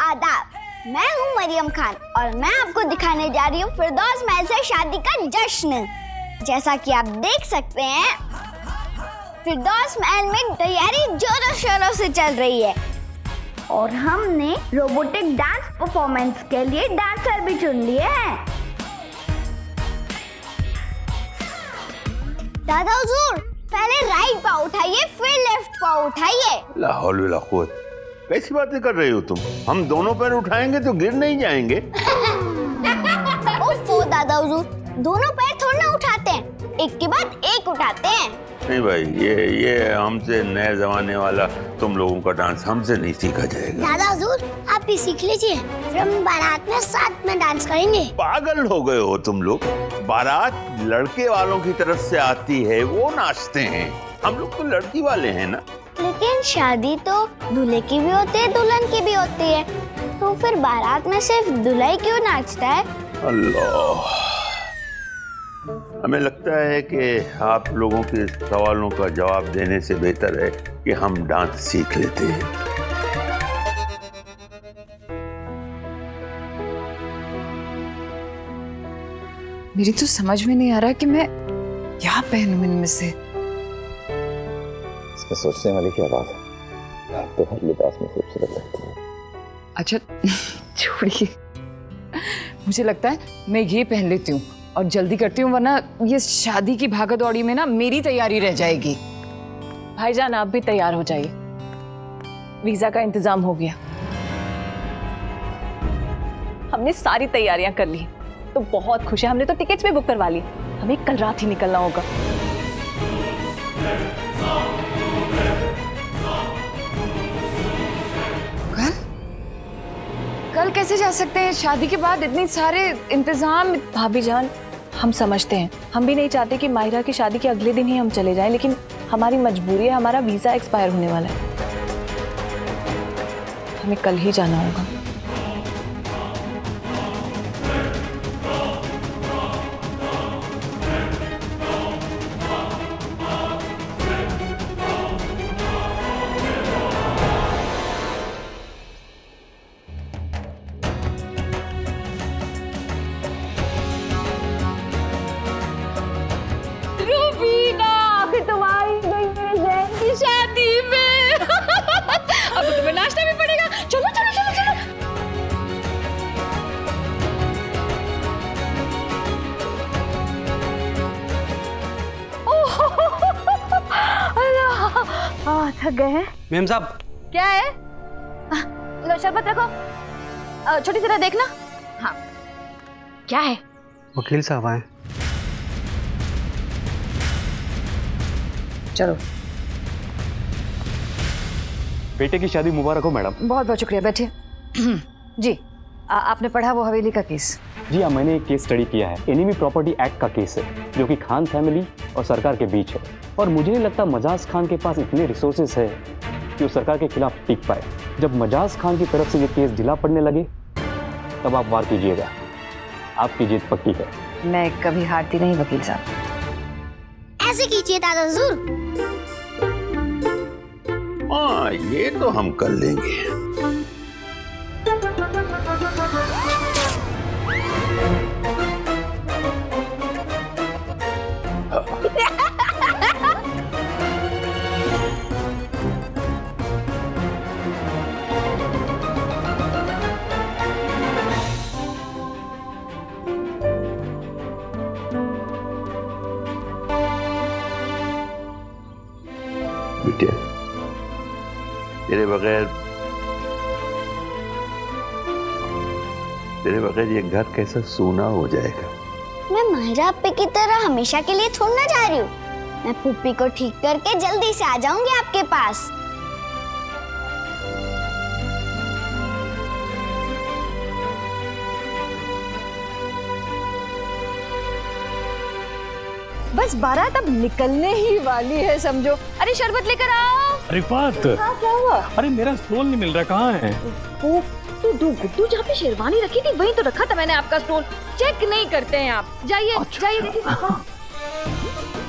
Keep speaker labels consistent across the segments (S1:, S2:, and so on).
S1: आदाब, मैं हूँ मरियम खान और मैं आपको दिखाने जा रही हूँ फिरदौस महल से शादी का जश्न। जैसा कि आप देख सकते हैं, फिरदौस महल में तैयारी जोरों शोरों से चल रही है और हमने रोबोटिक डांस परफॉर्मेंस के लिए डांसर भी चुन लिए हैं। दादा हुजूर, पहले राइट पाँव उठाइए, फिर लेफ्ट पाँव उठाइए।
S2: ला हौल वला कुव्वत, कैसी बातें कर रही हो तुम? हम दोनों पैर उठाएंगे तो गिर नहीं जाएंगे?
S1: ओफो दादा हुजूर, दोनों पैर थोड़ा ना उठाते हैं, एक के बाद एक उठाते हैं।
S2: नहीं भाई, ये हमसे नए जमाने वाला तुम लोगों का डांस हमसे नहीं सीखा जाएगा।
S1: दादा हुजूर, आप भी सीख लीजिए, फिर हम बारात में साथ में डांस करेंगे।
S2: पागल हो गए हो तुम लोग? बारात लड़के वालों की तरफ से आती है, वो नाचते हैं, हम लोग तो लड़की वाले हैं ना।
S1: लेकिन शादी तो दूल्हे की भी होती है, दुल्हन की भी होती है, तो फिर बारात में सिर्फ दूल्हा ही क्यों नाचता है?
S2: अल्लाह, हमें लगता है कि आप लोगों के सवालों का जवाब देने से बेहतर है कि हम डांस सीख लेते हैं।
S3: मेरी तो समझ में नहीं आ रहा कि मैं क्या पहनूं इनमें से।
S4: इसमें सोचने वाली क्या बात है, आप तो हर लिबास में खूबसूरत लगती है।
S3: अच्छा छोड़िए, मुझे लगता है मैं ये पहन लेती हूँ और जल्दी करती हूँ, वरना ये शादी की भागदौड़ी में ना मेरी तैयारी रह जाएगी।
S5: भाईजान आप भी तैयार हो जाइए, वीजा का इंतजाम हो गया, हमने सारी तैयारियां कर ली, तो बहुत खुश है। हमने तो टिकट्स भी बुक करवा ली, हमें कल रात ही निकलना होगा।
S3: कल कैसे जा सकते हैं? शादी के बाद इतने सारे इंतजाम।
S5: भाभी जान, हम समझते हैं, हम भी नहीं चाहते कि माहिरा की शादी के अगले दिन ही हम चले जाएं, लेकिन हमारी मजबूरी है, हमारा वीजा एक्सपायर होने वाला है, हमें कल ही जाना होगा। अब तो तुम्हें नाश्ता भी पड़ेगा। चलो चलो चलो चलो।
S1: थक गए हैं
S6: मैम साहब।
S1: क्या है? लो शरबत रखो, छोटी जरा देखना। हाँ, क्या है?
S6: वकील साहब आए।
S3: चलो।
S6: बेटे की शादी मुबारक हो मैडम।
S3: बहुत बहुत शुक्रिया, बैठिए। जी, आपने पढ़ा वो हवेली का केस?
S6: जी हाँ, मैंने एक केस स्टडी किया है, एनिमी प्रॉपर्टी एक्ट का केस है, जो कि खान फैमिली और सरकार के बीच है, और मुझे नहीं लगता मजाज खान के पास इतने रिसोर्सेस है कि वो सरकार के खिलाफ टिक पाए। जब मजाज खान की तरफ से ये केस ढीला पड़ने लगे, तब आप वार कीजिएगा, आपकी जीत पक्की है।
S3: मैं कभी हारती नहीं वकील साहब।
S1: ऐसे कीजिए दादा हुजूर।
S2: हाँ, ये तो हम कर लेंगे। बेटे, तेरे बगैर ये घर कैसा सूना हो जाएगा।
S1: मैं माहिरा आपे की तरह हमेशा के लिए छोड़ना जा रही हूँ। मैं पुप्पी को ठीक करके जल्दी से आ जाऊंगी आपके पास।
S5: बस बारात अब निकलने ही वाली है समझो। अरे शरबत लेकर आओ।
S7: रिफात,
S5: हाँ, क्या हुआ?
S7: अरे मेरा स्टोल नहीं मिल रहा, कहाँ है?
S5: तू गुड्डू जहाँ पे शेरवानी रखी थी वहीं तो रखा था मैंने आपका स्टोल। चेक नहीं करते हैं आप। जाइए जाइए देखिए।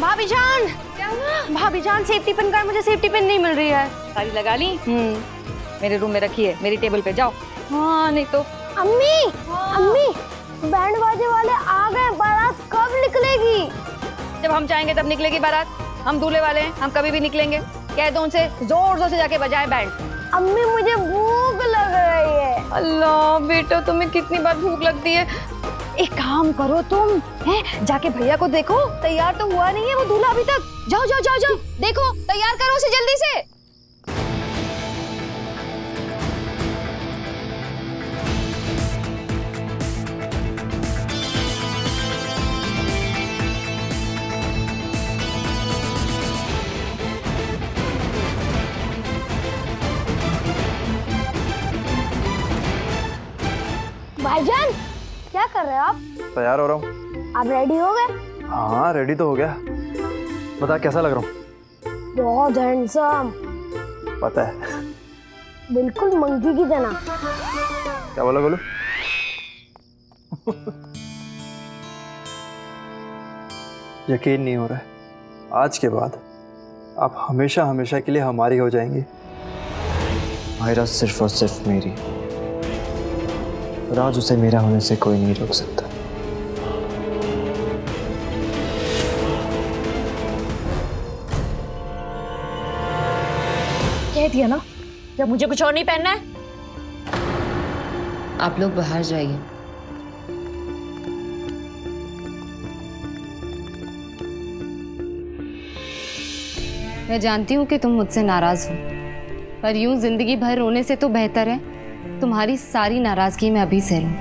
S1: भाभी जान,
S5: क्या हुआ?
S1: भाभी जान, सेफ्टी पिन कार्ड, मुझे सेफ्टी पिन नहीं मिल रही है।
S5: सारी लगा ली? मेरे रूम में रखी है, मेरी टेबल पे। जाओ
S3: हाँ नहीं तो।
S1: अम्मी अम्मी बैंड बाजे वाले आ गए, बारात कब निकलेगी?
S3: जब हम चाहेंगे तब निकलेगी बारात। हम दूल्हे वाले हैं, हम कभी भी निकलेंगे। कह दो उनसे जोर जोर से जाके बजाए बैंड।
S1: अम्मी मुझे भूख लग रही है।
S3: अल्लाह बेटा, तुम्हें कितनी बार भूख लगती है। एक काम करो तुम, हैं जाके भैया को देखो, तैयार तो हुआ नहीं है वो दूल्हा अभी तक। जाओ जाओ जाओ जाओ, देखो तैयार करो उसे जल्दी से।
S1: भाईजान क्या कर रहे हो आप?
S8: तैयार हो रहा हूँ।
S1: आप रेडी हो गए?
S8: हाँ रेडी तो हो गया। बता कैसा लग रहा हूँ?
S1: बहुत हैंडसम।
S8: पता है,
S1: बिल्कुल मंकी की तरह।
S8: क्या बोला गोलू? यकीन नहीं हो रहा है, आज के बाद आप हमेशा हमेशा के लिए हमारी हो जाएंगी।
S4: मायरा सिर्फ और सिर्फ मेरी, और आज उसे मेरा होने से कोई नहीं रोक सकता।
S5: कह दिया ना, जब मुझे कुछ और नहीं पहनना है।
S9: आप लोग बाहर जाइए। मैं जानती हूँ कि तुम मुझसे नाराज हो, पर यूं जिंदगी भर रोने से तो बेहतर है तुम्हारी सारी नाराजगी मैं अभी सह लूं।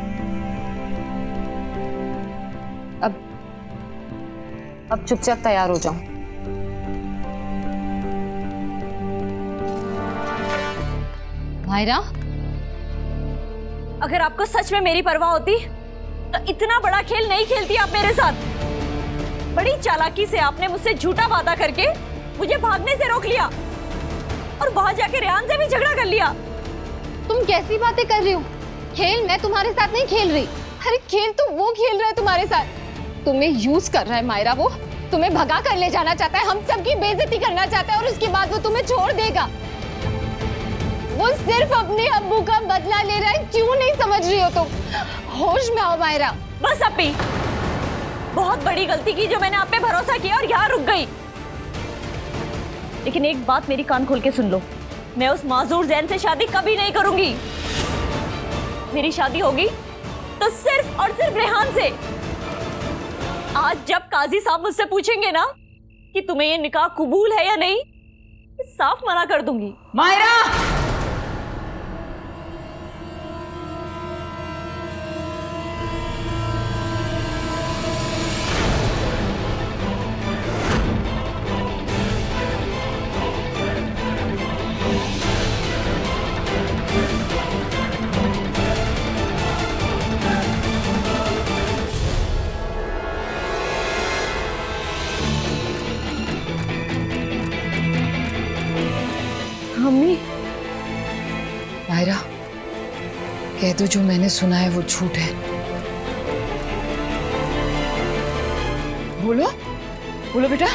S9: अब चुपचाप तैयार हो जाओ। मायरा,
S5: अगर आपको सच में मेरी परवाह होती तो इतना बड़ा खेल नहीं खेलती आप मेरे साथ। बड़ी चालाकी से आपने मुझसे झूठा वादा करके मुझे भागने से रोक लिया और वहां जाके रेहान से भी झगड़ा कर लिया।
S9: तुम कैसी बातें कर रही हो? खेल मैं तुम्हारे साथ नहीं खेल रही। अरे खेल तो वो खेल रहा है तुम्हारे साथ। तुम्हें यूज कर रहा है मायरा, वो तुम्हें भगा कर ले जाना चाहता है, हम सबकी बेइज्जती करना चाहता है और उसके बाद वो तुम्हें छोड़ देगा। वो सिर्फ अपने अब्बू का बदला ले रहा है। क्यों नहीं समझ रही हो तुम? होश में आओ मायरा।
S5: बस अपी, बहुत बड़ी गलती की जो मैंने आप पे भरोसा किया और यहाँ रुक गई। लेकिन एक बात मेरी कान खोल के सुन लो, मैं उस माजूर जैन से शादी कभी नहीं करूंगी। मेरी शादी होगी तो सिर्फ और सिर्फ रेहान से। आज जब काजी साहब मुझसे पूछेंगे ना कि तुम्हें ये निकाह कबूल है या नहीं, साफ मना कर दूंगी।
S3: मायरा, मायरा, कह दो जो मैंने सुना है वो झूठ है। बोलो बोलो बेटा।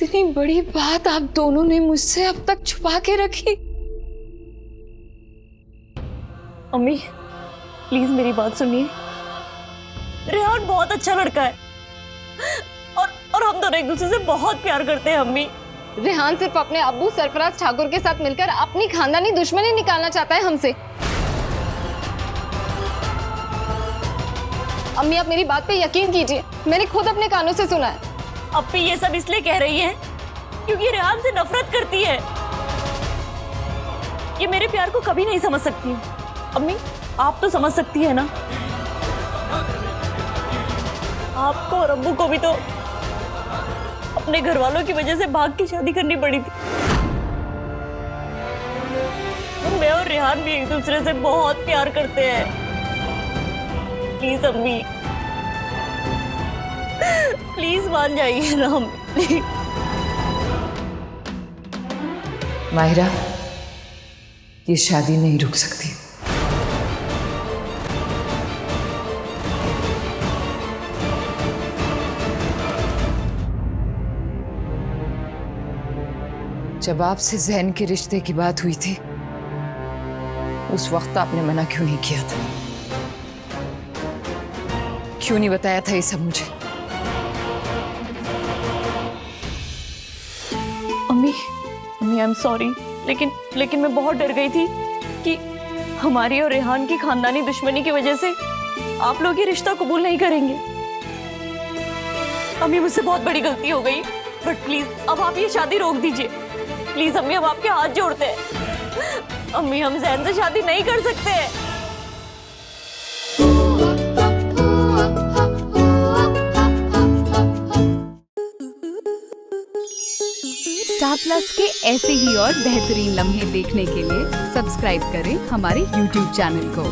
S3: इतनी बड़ी बात आप दोनों ने मुझसे अब तक छुपा के रखी।
S5: अम्मी प्लीज मेरी बात सुनिए। रेहान बहुत अच्छा लड़का है और हम दोनों एक दूसरे से बहुत प्यार करते हैं। अम्मी,
S9: रेहान सिर्फ अपने अब्बू सरफराज ठाकुर के साथ मिलकर अपनी खानदानी दुश्मनी निकालना चाहता है हमसे। अम्मी आप मेरी बात पे यकीन कीजिए, मैंने खुद अपने कानों से सुना है।
S5: अप्पी ये सब इसलिए कह रही है क्योंकि रेहान से नफरत करती है। ये मेरे प्यार को कभी नहीं समझ सकती। अम्मी आप तो समझ सकती है ना, आपको और अब्बू को भी तो अपने घर वालों की वजह से भाग की शादी करनी पड़ी थी। मैं और रेहान भी एक दूसरे से बहुत प्यार करते हैं। प्लीज अम्मी, प्लीज मान जाइए ना।
S10: माहिरा, ये शादी नहीं रुक सकती। जब आपसे ज़हन के रिश्ते की बात हुई थी, उस वक्त आपने मना क्यों नहीं किया था? क्यों नहीं बताया था ये सब मुझे?
S5: अम्मी आई एम सॉरी, लेकिन मैं बहुत डर गई थी कि हमारी और रेहान की खानदानी दुश्मनी की वजह से आप लोग ये रिश्ता कबूल नहीं करेंगे। अम्मी मुझसे बहुत बड़ी गलती हो गई, बट प्लीज अब आप ये शादी रोक दीजिए। प्लीज अम्मी, हम आपके हाथ जोड़ते हैं। अम्मी, हम ज़हन से शादी नहीं कर सकते।
S11: स्टार प्लस के ऐसे ही और बेहतरीन लम्हे देखने के लिए सब्सक्राइब करें हमारे YouTube चैनल को।